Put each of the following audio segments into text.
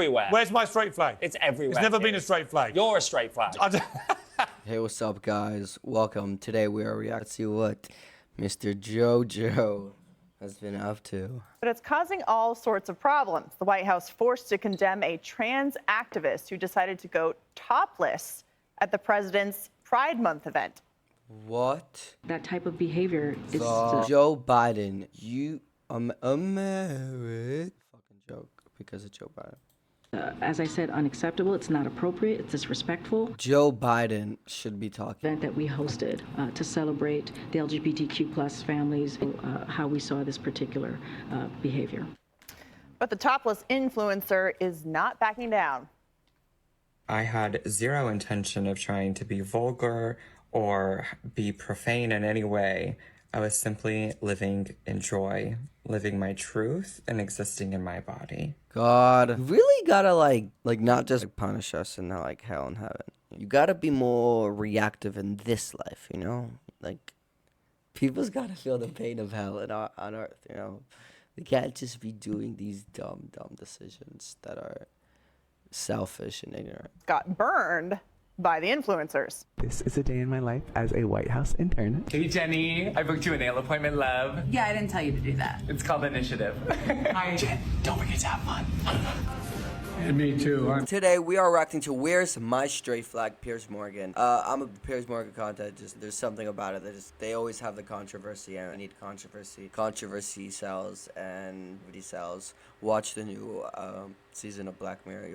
everywhere. Where's my straight flag? It's everywhere. It's never been a straight flag. You're a straight flag. Hey, what's up, guys? Welcome. Today we are reacting to see what Mr. JoJo has been up to. But it's causing all sorts of problems. The White House forced to condemn a trans activist who decided to go topless at the president's Pride Month event. What? That type of behavior is Joe Biden, you American fucking joke because of Joe Biden. as I said, unacceptable. It's not appropriate. It's disrespectful. Joe Biden should be talking. Event that we hosted to celebrate the LGBTQ plus families, how we saw this particular behavior. But the topless influencer is not backing down. I had zero intention of trying to be vulgar or be profane in any way. I was simply living in joy, living my truth and existing in my body. God, you really gotta like not just punish us in like hell and heaven. You gotta be more reactive in this life, you know? Like, people's gotta feel the pain of hell on earth, you know? They can't just be doing these dumb decisions that are selfish and ignorant. Got burned by the influencers. This is a day in my life as a White House intern. Hey Jenny, I booked you a nail appointment, love. Yeah, I didn't tell you to do that. It's called Initiative. Hi. Jen, don't forget to have fun. And me too. Today we are reacting to Where's My Straight Flag, Piers Morgan. I'm a Piers Morgan content. Just there's something about it that they always have the controversy, and I need controversy. Controversy sells and video sells. Watch the new season of Black Mirror.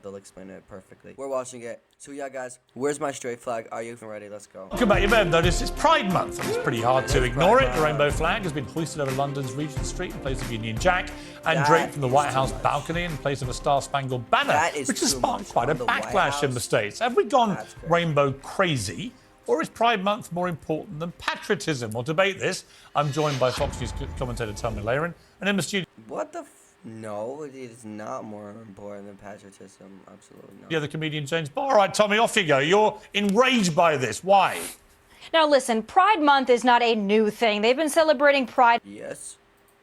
They'll explain it perfectly. We're watching it. So yeah, guys, Where's My Straight Flag? Are you ready? Let's go. Come back, you may have noticed it's Pride Month, and it's pretty hard to ignore it. The rainbow flag has been hoisted over London's Regent Street in place of Union Jack and draped from the White House balcony in place of a star-spangled banner, which has sparked quite a backlash in the States. Have we gone rainbow crazy, or is Pride Month more important than patriotism? We'll debate this. I'm joined by Fox News commentator Tony Laren, and in the studio... What the No, it is not more important than patriotism. Absolutely not. Yeah, the comedian James Barr. All right, Tommy, off you go. You're enraged by this. Why? Now, listen, Pride Month is not a new thing. They've been celebrating Pride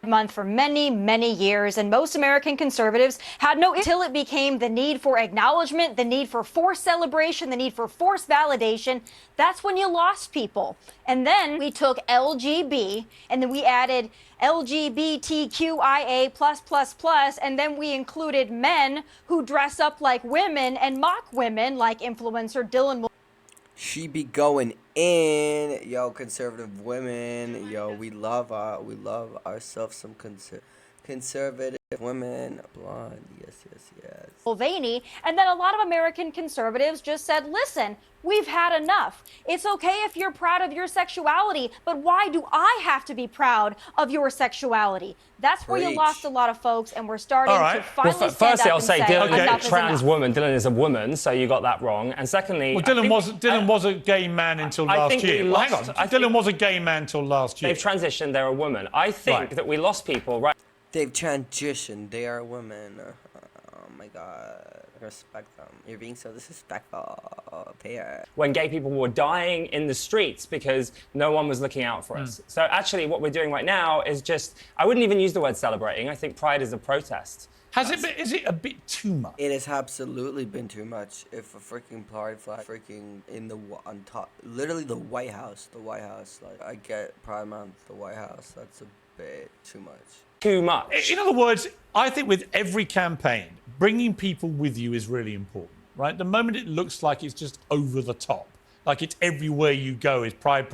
Month for many, many years, and most American conservatives had no until it became the need for acknowledgement, the need for forced celebration, the need for forced validation. That's when you lost people. And then we took LGB, and then we added LGBTQIA+++, and then we included men who dress up like women and mock women, like influencer Dylan. She be going in, yo, conservative women, yo, we love ourselves some conservative women, blonde, yes. Mulvaney, and then a lot of American conservatives just said, listen, we've had enough. It's okay if you're proud of your sexuality, but why do I have to be proud of your sexuality? That's where you lost a lot of folks, and we're starting to finally stand firstly, up I'll say and Dylan is enough a trans enough. woman. Dylan is a woman, so you got that wrong. And secondly... Well, Dylan was a gay man until last year. Well, hang on. Dylan was a gay man until last year. They've transitioned, they're a woman. I think that we lost people, right? They've transitioned, they are women. Oh my God, respect them. You're being so disrespectful, Pierre. When gay people were dying in the streets because no one was looking out for us. So actually what we're doing right now is just, I wouldn't even use the word celebrating. I think Pride is a protest. Is it a bit too much? It has absolutely been too much. If a freaking Pride flag on top, literally the White House, like, I get Pride Month, the White House, that's a bit too much. Too much. In other words, I think with every campaign, bringing people with you is really important, right? The moment it looks like it's just over the top, like it's everywhere you go is pride.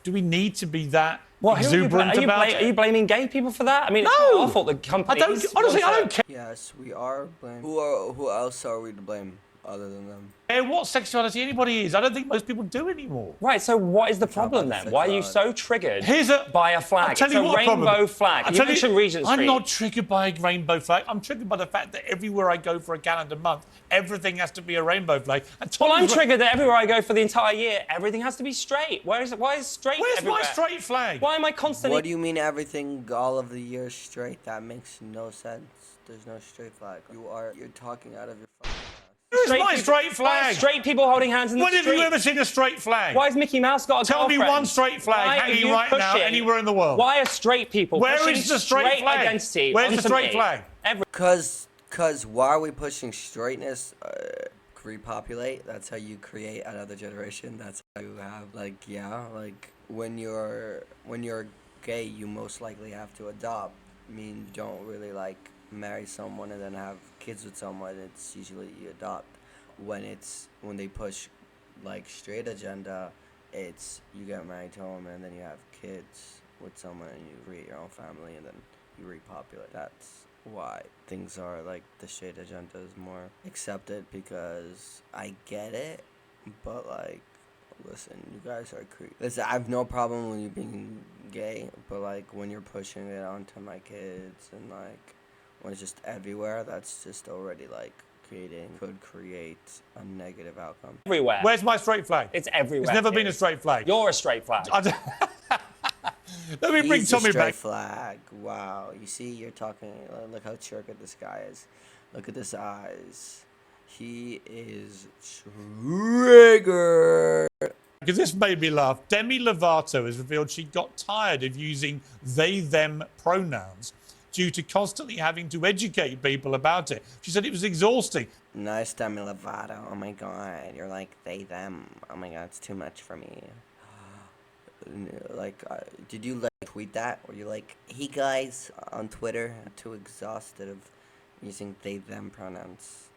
Do we need to be that exuberant about it? Are you blaming gay people for that? I mean, no. it's not our fault that companies... Honestly, I don't care. Yes, we are blaming. Who else are we to blame other than them? What sexuality anybody is. I don't think most people do anymore. Right, so what is the problem then? Why are you so triggered by a flag? I'll tell you what a rainbow flag. You mentioned Regent Street. I'm not triggered by a rainbow flag. I'm triggered by the fact that everywhere I go for a calendar month, everything has to be a rainbow flag. Well, I'm triggered that everywhere I go for the entire year, everything has to be straight. Why is straight everywhere? My straight flag? Why am I constantly... What do you mean everything all of the year straight? That makes no sense. There's no straight flag. You're talking out of your fucking ass. Where's my straight flag? Straight people holding hands in the street. When have you ever seen a straight flag? Why has Mickey Mouse got a girlfriend? Tell me one straight flag hanging right now anywhere in the world. Why are straight people Where is the straight flag? identity? Where's the straight flag? Because Because why are we pushing straightness? Repopulate. That's how you create another generation. That's how you have, like, yeah, like when you're gay, you most likely have to adopt. I mean, you don't really like marry someone and then have kids with someone. It's usually you adopt. When they push like straight agenda, it's you get married to them and then you have kids with someone and you create your own family and then you repopulate. That's why things are like the straight agenda is more accepted, because I get it, but like, listen, you guys are creepy. Listen, I have no problem with you being gay, but like when you're pushing it onto my kids and like when it's just everywhere, that's just already like could create a negative outcome. Everywhere. Where's my straight flag? It's everywhere. It's never been a straight flag. You're a straight flag. Let me bring Tommy a straight back. Flag. Wow. You see, you're talking. Look how triggered this guy is. Look at his eyes. He is triggered. Because this made me laugh. Demi Lovato has revealed she got tired of using they/them pronouns due to constantly having to educate people about it. She said it was exhausting. Nice, Demi Lovato. Oh my God, you're like they/them. Oh my God, it's too much for me. Like, did you like tweet that? Or you like, hey guys, on Twitter? I'm too exhausted of using they/them pronouns,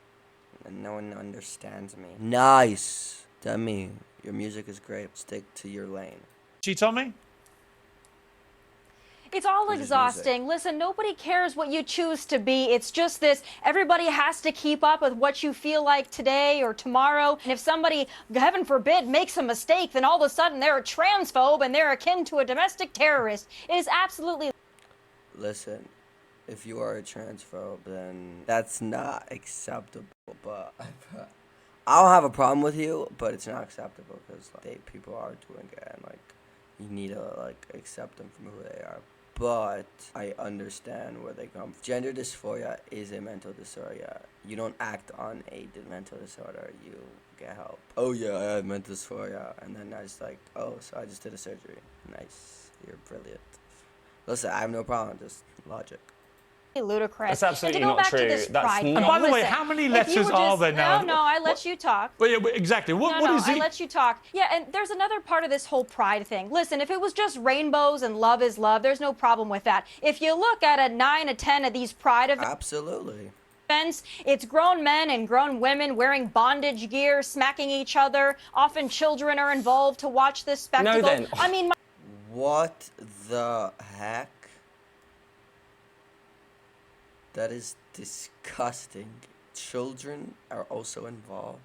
and no one understands me. Nice, Demi. Your music is great. Stick to your lane. She told me. It's all exhausting. Listen, nobody cares what you choose to be. It's just this. Everybody has to keep up with what you feel like today or tomorrow. And if somebody, heaven forbid, makes a mistake, then all of a sudden they're a transphobe and they're akin to a domestic terrorist. It is absolutely... Listen, if you are a transphobe, then that's not acceptable. But I don't have a problem with you, but it's not acceptable because like, people are doing it, and like you need to like accept them from who they are. But I understand where they come from. Gender dysphoria is a mental disorder. You don't act on a mental disorder. You get help. Oh yeah, I have mental dysphoria, and then I just like, oh, so I just did a surgery. Nice, you're brilliant. Listen, I have no problem. Just logic. Ludicrous. That's absolutely and to go not back true. To this That's pride not- thing, And by the way, listen, how many if letters you were are there now? No, I let you talk. Well, yeah, exactly. What is I it? let you talk. Yeah, and there's another part of this whole pride thing. Listen, if it was just rainbows and love is love, there's no problem with that. If you look at a 9 or 10 of these pride events, absolutely. It's grown men and grown women wearing bondage gear, smacking each other. Often children are involved to watch this spectacle. No, then. I mean, What the heck? That is disgusting. Children are also involved.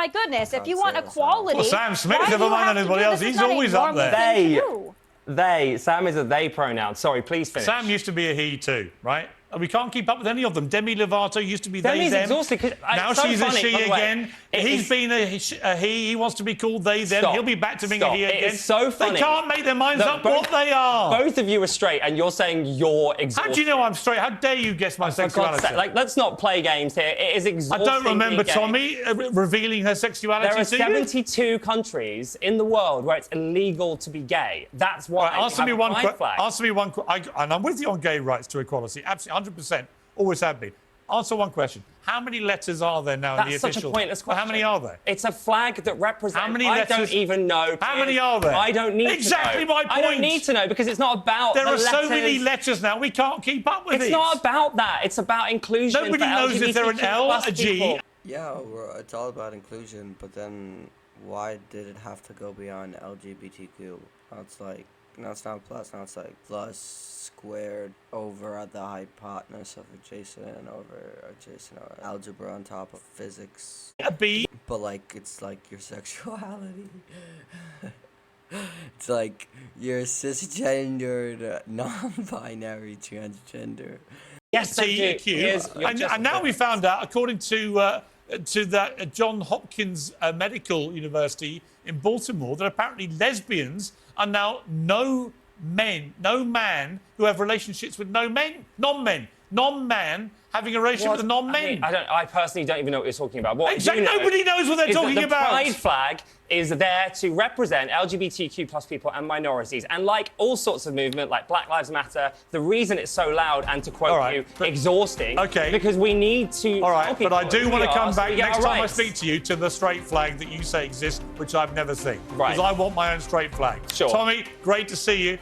my goodness, if you want equality, Well, Sam Smith, why do never you mind have to anybody do else. this? He's It's not a always up normal there. thing to do. They. Sam is a they pronoun. Sorry, please finish. Sam used to be a he too, right? And we can't keep up with any of them. Demi Lovato used to be Demi's they, them. exhausted 'cause Now so she's funny, a she by the way. again. It He's is- been a he. He wants to be called they, them. Stop. He'll be back to being Stop. a he It again. is so funny. They can't make their minds that up what they are. Both of you are straight, and you're saying you're exhausted. How do you know I'm straight? How dare you guess my For God's sexuality? sake, like, let's not play games here. It is I exhausting. don't remember being gay. Tommy revealing her sexuality There are to you. 72 countries in the world where it's illegal to be gay. That's why. Right, answer me one question. question. Answer me one. And I'm with you on gay rights to equality. Absolutely, 100%. Always have been. Answer one question. How many letters are there now in the That's such official? a pointless Well, question. how many are there? It's a flag that represents. How many I letters? don't even know. How many are there? I don't need Exactly to know. my point. I don't need to know because it's not about There the are so letters. many letters now. We can't keep up with it. It's not about that. It's about inclusion. Nobody for knows if they're an L, LGBTQ+ a G. people. Yeah, it's all about inclusion, but then why did it have to go beyond LGBTQ? Now it's like, now it's not plus, now it's like plus squared over the hypotenuse of adjacent and over adjacent algebra on top of physics. A B. But like, it's like your sexuality. It's like you're cisgendered, non-binary, transgender. Yes, thank you. Here's your And now we found out, according to that John Hopkins Medical University in Baltimore, that apparently lesbians are now no man who have relationships with non-men. non-men having a relationship with non-men. I personally don't even know what you're talking about. What Exactly. I do know Nobody knows what they're is that talking about. The pride flag is there to represent LGBTQ plus people and minorities. And like all sorts of movement, like Black Lives Matter, the reason it's so loud and to quote you, exhausting, because we need to. All right, but I do want to come back we get next our time I rights. speak to you to the straight flag that you say exists, which I've never seen. Right. Because I want my own straight flag. Sure. Tommy, great to see you.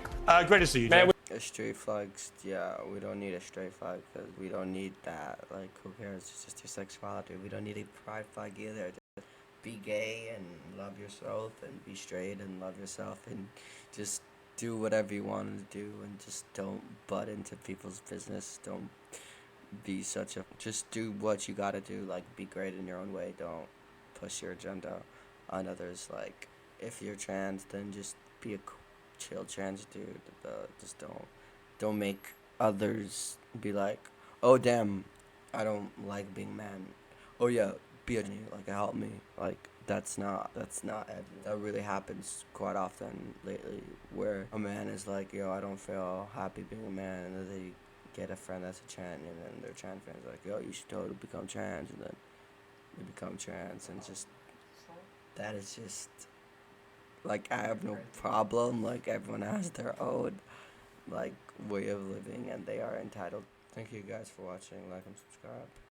Great to see you, Jay. Straight flags, yeah, we don't need a straight flag because we don't need that. Like, who cares? It's just your sexuality. We don't need a pride flag either. Just be gay and love yourself, and be straight and love yourself, and just do whatever you want to do, and just don't butt into people's business. Don't be such a. Just do what you gotta do. Like, be great in your own way. Don't push your agenda on others. Like, if you're trans, then just be a chill trans dude. Just don't make others be like, oh damn, I don't like being man. Oh yeah, be a like help me. Like that's not that really happens quite often lately, where a man is like, yo, I don't feel happy being a man, and then they get a friend that's a trans, and then their trans friend's like, yo, you should totally become trans, and then they become trans, and just that is just. Like, I have no problem. Like, everyone has their own, like, way of living, and they are entitled. Thank you guys for watching. Like and subscribe.